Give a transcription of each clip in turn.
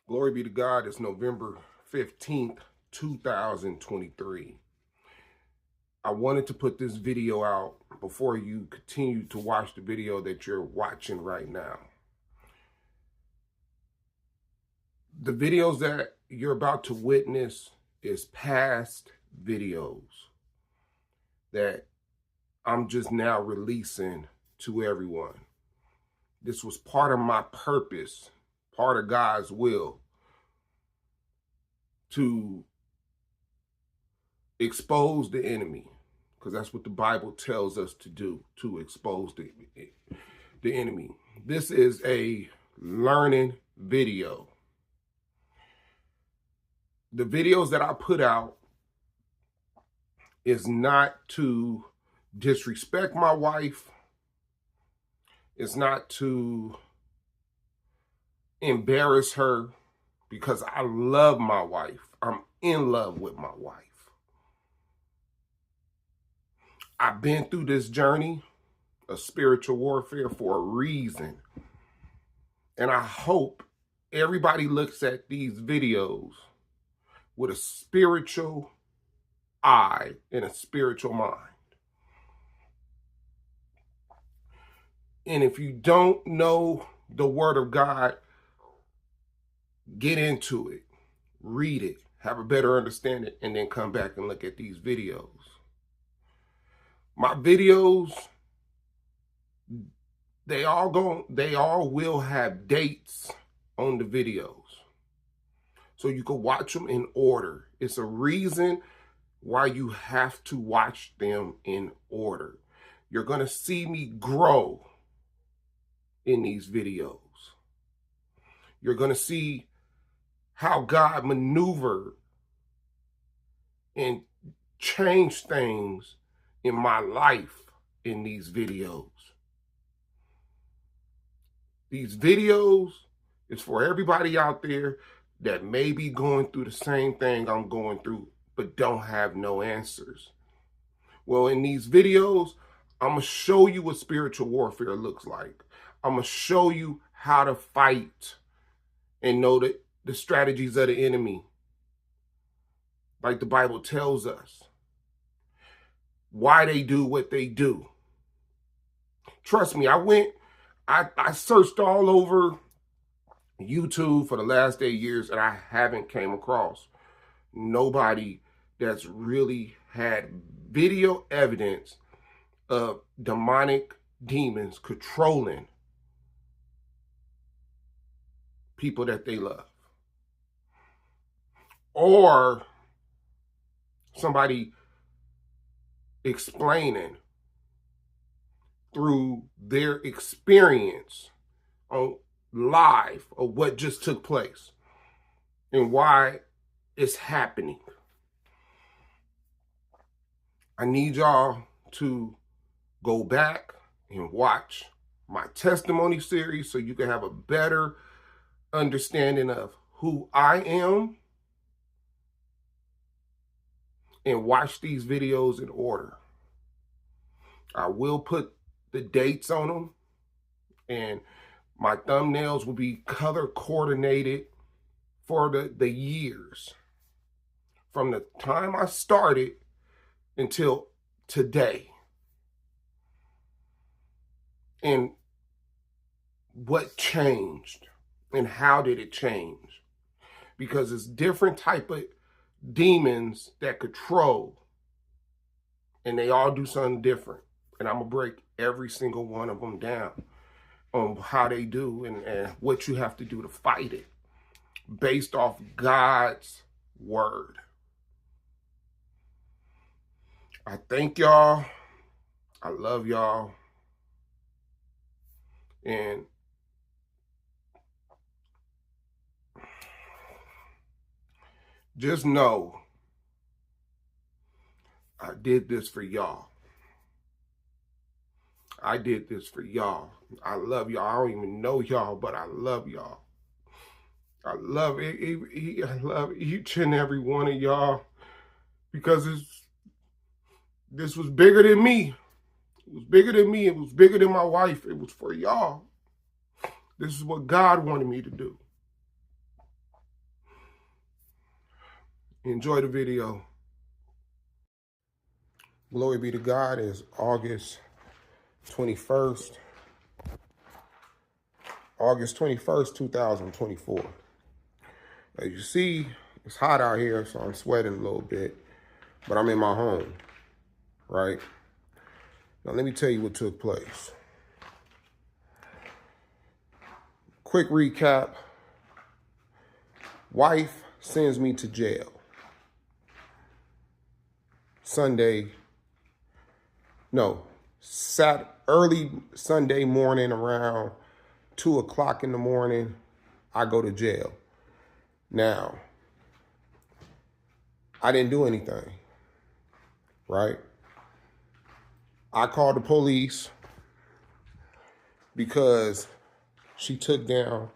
Glory be to God. It's November 15th, 2023. I wanted to put this video out before you continue to watch the video that you're watching right now. The videos that you're about to witness is past videos that I'm just now releasing to everyone. This was part of my purpose, part of God's will, to expose the enemy, because that's what the Bible tells us to do, to expose the enemy. This is a learning video. The videos that I put out is not to disrespect my wife. It's not to embarrass her, because I love my wife. I'm in love with my wife. I've been through this journey of spiritual warfare for a reason. And I hope everybody looks at these videos with a spiritual eye and a spiritual mind. And if you don't know the Word of God, get into it, read it, have a better understanding, and then come back and look at these videos. My videos, they all will have dates on the videos, so you can watch them in order. It's a reason why you have to watch them in order. You're going to see me grow in these videos. You're going to see how God maneuvered and changed things in my life in these videos. These videos is for everybody out there that may be going through the same thing I'm going through, but don't have no answers. Well, in these videos, I'm going to show you what spiritual warfare looks like. I'm going to show you how to fight and know that the strategies of the enemy, like the Bible tells us, why they do what they do. Trust me, I searched all over YouTube for the last 8 years, and I haven't came across nobody that's really had video evidence of demonic demons controlling people that they love, or somebody explaining through their experience on live of what just took place and why it's happening. I need y'all to go back and watch my testimony series so you can have a better understanding of who I am, and watch these videos in order. I will put the dates on them, and my thumbnails will be color coordinated for the years from the time I started until today, and what changed and how did it change, because it's different type of demons that control, and they all do something different, and I'm gonna break every single one of them down on how they do and what you have to do to fight it based off God's word. I thank y'all. I love y'all. And just know I did this for y'all. I did this for y'all. I love y'all. I don't even know y'all, but I love y'all. I love it. I love each and every one of y'all, because this was bigger than me. It was bigger than me. It was bigger than my wife. It was for y'all. This is what God wanted me to do. Enjoy the video. Glory be to God. It's August 21st. August 21st, 2024. As you see, it's hot out here, so I'm sweating a little bit, but I'm in my home, right? Now, let me tell you what took place. Quick recap. Wife sends me to jail. Early Sunday morning around 2 o'clock in the morning, I go to jail. Now, I didn't do anything, right? I called the police because she took down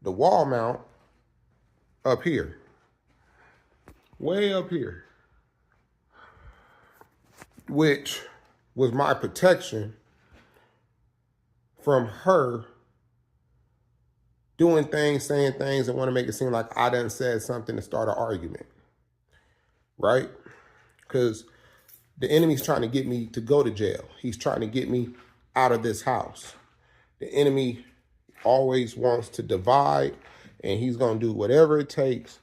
the wall mount up here, way up here, which was my protection from her doing things, saying things that want to make it seem like I done said something to start an argument, right? Because the enemy's trying to get me to go to jail. He's trying to get me out of this house. The enemy always wants to divide, and he's going to do whatever it takes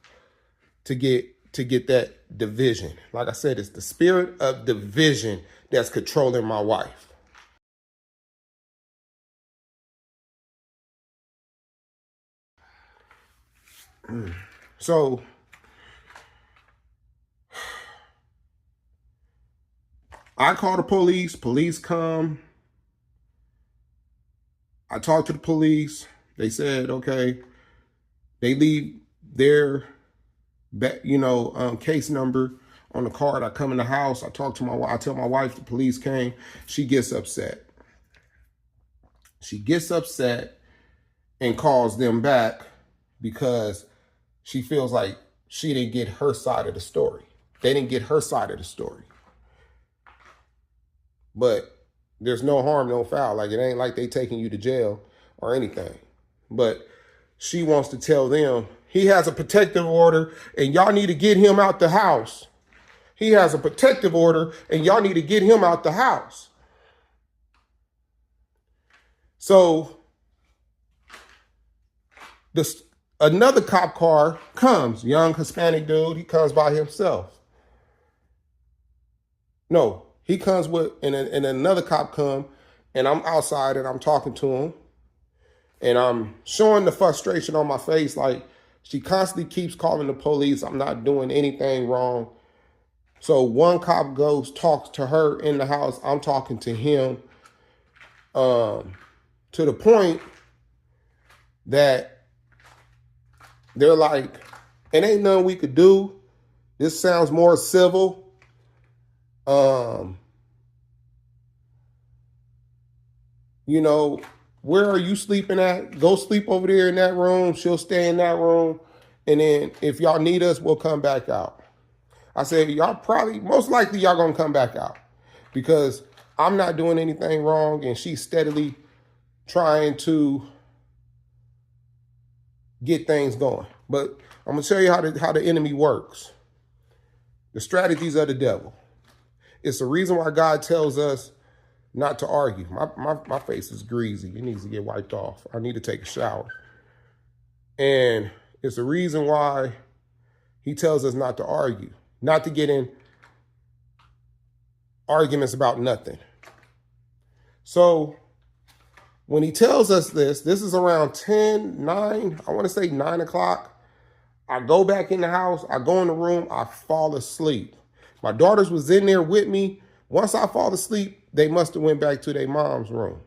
to get that division. Like I said, it's the spirit of division that's controlling my wife. So I call the police. Police come. I talk to the police. They said, okay. They leave their, case number on the card. I come in the house. I talk to my wife. I tell my wife the police came. She gets upset. She gets upset and calls them back because she feels like she didn't get her side of the story. They didn't get her side of the story. But there's no harm, no foul. Like, it ain't like they taking you to jail or anything. But she wants to tell them, he has a protective order and y'all need to get him out the house. He has a protective order and y'all need to get him out the house. So another cop car comes, young Hispanic dude. He comes by himself. No, he comes with, and another cop come, and I'm outside and I'm talking to him. And I'm showing the frustration on my face, like she constantly keeps calling the police. I'm not doing anything wrong. So one cop goes, talks to her in the house. I'm talking to him to the point that they're like, it ain't nothing we could do. This sounds more civil. Where are you sleeping at? Go sleep over there in that room. She'll stay in that room. And then if y'all need us, we'll come back out. I said, most likely y'all gonna come back out because I'm not doing anything wrong and she's steadily trying to get things going. But I'm gonna tell you how the enemy works. The strategies of the devil. It's the reason why God tells us not to argue. My face is greasy. It needs to get wiped off. I need to take a shower. And it's the reason why he tells us not to argue, not to get in arguments about nothing. So when he tells us this is around 9 o'clock. I go back in the house. I go in the room. I fall asleep. My daughters was in there with me. Once I fall asleep, they must have went back to their mom's room.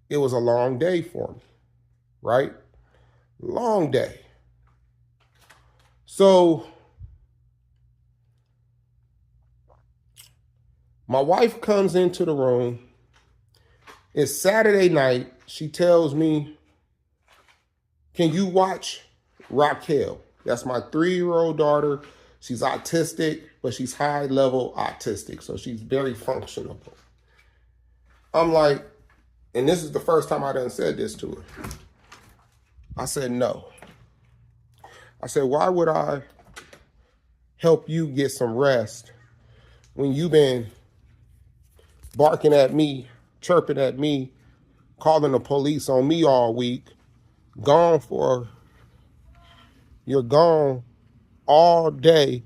It was a long day for me, right? Long day. So my wife comes into the room. It's Saturday night. She tells me, can you watch Raquel? That's my 3-year-old daughter. She's autistic, but she's high-level autistic, so she's very functional. I'm like, and this is the first time I done said this to her. I said, no. I said, why would I help you get some rest when you've been barking at me, chirping at me, calling the police on me all week, you're gone all day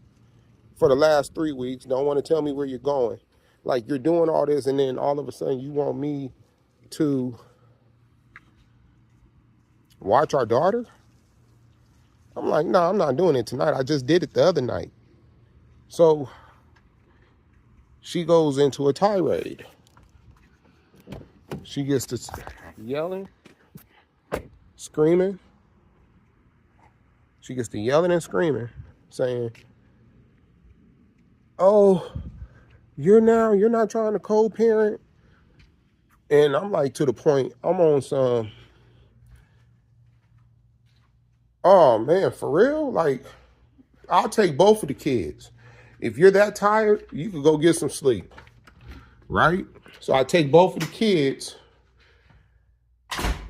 for the last 3 weeks, don't want to tell me where you're going. Like, you're doing all this, and then all of a sudden you want me to watch our daughter? I'm like, no, I'm not doing it tonight. I just did it the other night. So she goes into a tirade. She gets to yelling, screaming. She gets to yelling and screaming, saying, oh, you're not trying to co-parent. And I'm like, to the point, I'm on some, oh man, for real? Like, I'll take both of the kids. If you're that tired, you could go get some sleep, right? So I take both of the kids,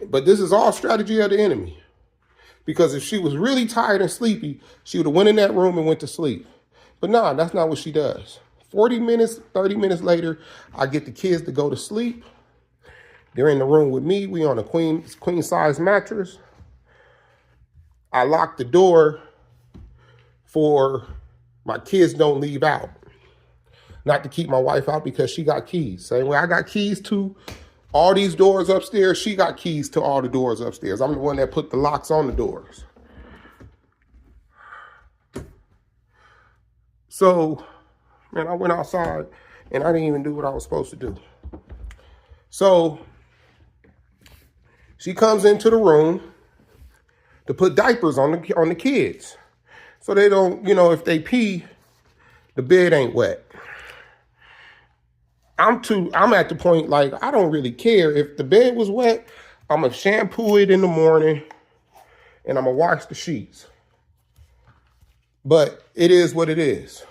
but this is all strategy of the enemy. Because if she was really tired and sleepy, she would have went in that room and went to sleep. But nah, that's not what she does. 40 minutes, 30 minutes later, I get the kids to go to sleep. They're in the room with me. We on a queen size mattress. I lock the door for my kids don't leave out. Not to keep my wife out because she got keys. Same way I got keys to all these doors upstairs, she got keys to all the doors upstairs. I'm the one that put the locks on the doors. So, man, I went outside and I didn't even do what I was supposed to do. So she comes into the room to put diapers on the kids. So they don't, if they pee, the bed ain't wet. I'm at the point, like, I don't really care. If the bed was wet, I'm going to shampoo it in the morning and I'm going to wash the sheets. But it is what it is.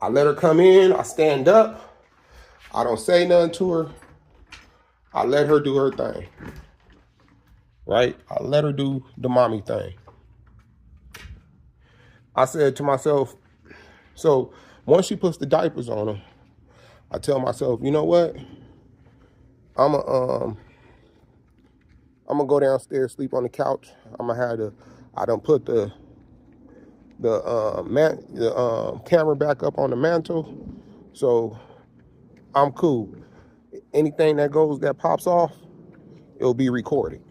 I let her come in. I stand up. I don't say nothing to her. I let her do her thing. Right? I let her do the mommy thing. I said to myself, so once she puts the diapers on them, I tell myself, you know what? I'm gonna go downstairs, sleep on the couch. I done put the camera back up on the mantle, so I'm cool. Anything that pops off, it'll be recorded.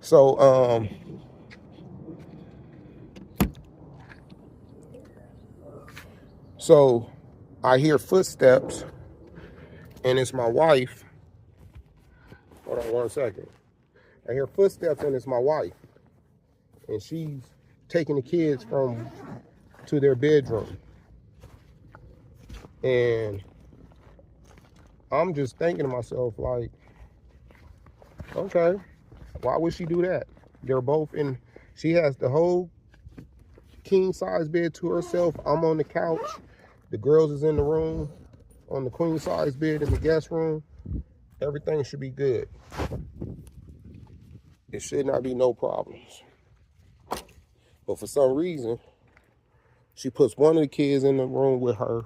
So so I hear footsteps, and it's my wife. Hold on 1 second. I hear footsteps, and it's my wife. And she's taking the kids to their bedroom. And I'm just thinking to myself, like, okay, why would she do that? They're both in, she has the whole king size bed to herself. I'm on the couch. The girls is in the room on the queen size bed in the guest room. Everything should be good. It should not be no problems. But for some reason, she puts one of the kids in the room with her,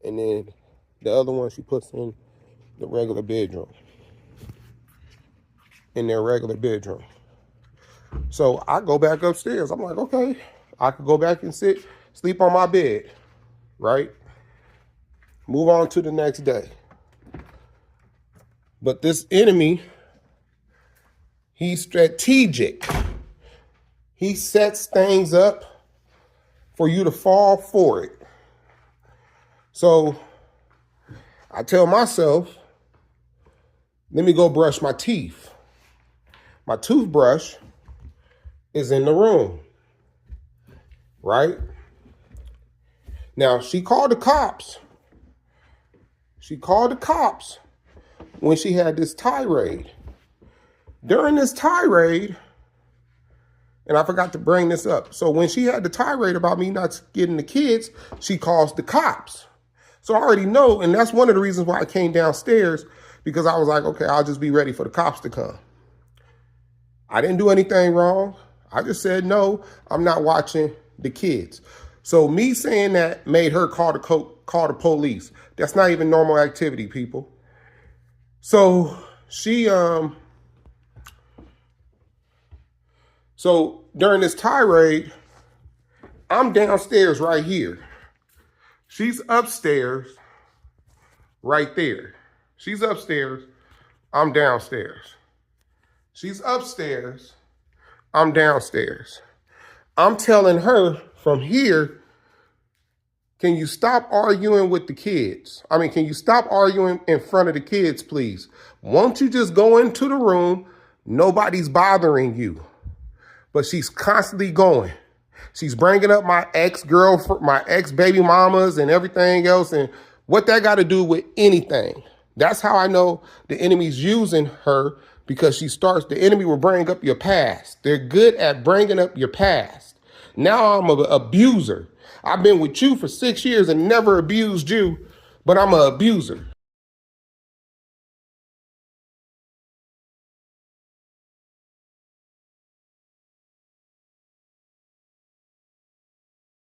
and then the other one she puts in the regular bedroom. In their regular bedroom. So I go back upstairs. I'm like, okay, I could go back and sleep on my bed, right? Move on to the next day. But this enemy, he's strategic. He sets things up for you to fall for it. So I tell myself, let me go brush my teeth. My toothbrush is in the room, right? Now, she called the cops. She called the cops when she had this tirade. During this tirade, and I forgot to bring this up. So when she had the tirade about me not getting the kids, she calls the cops. So I already know, and that's one of the reasons why I came downstairs, because I was like, okay, I'll just be ready for the cops to come. I didn't do anything wrong. I just said, no, I'm not watching the kids. So me saying that made her call the police. That's not even normal activity, people. So so during this tirade, I'm downstairs right here. She's upstairs right there. She's upstairs, I'm downstairs. She's upstairs, I'm downstairs. I'm telling her from here, can you stop arguing with the kids? I mean, can you stop arguing in front of the kids, please? Won't you just go into the room? Nobody's bothering you. But she's constantly going. She's bringing up my ex-girlfriend, my ex-baby mamas and everything else. And what that got to do with anything? That's how I know the enemy's using her, because the enemy will bring up your past. They're good at bringing up your past. Now I'm an abuser. I've been with you for 6 years and never abused you, but I'm an abuser.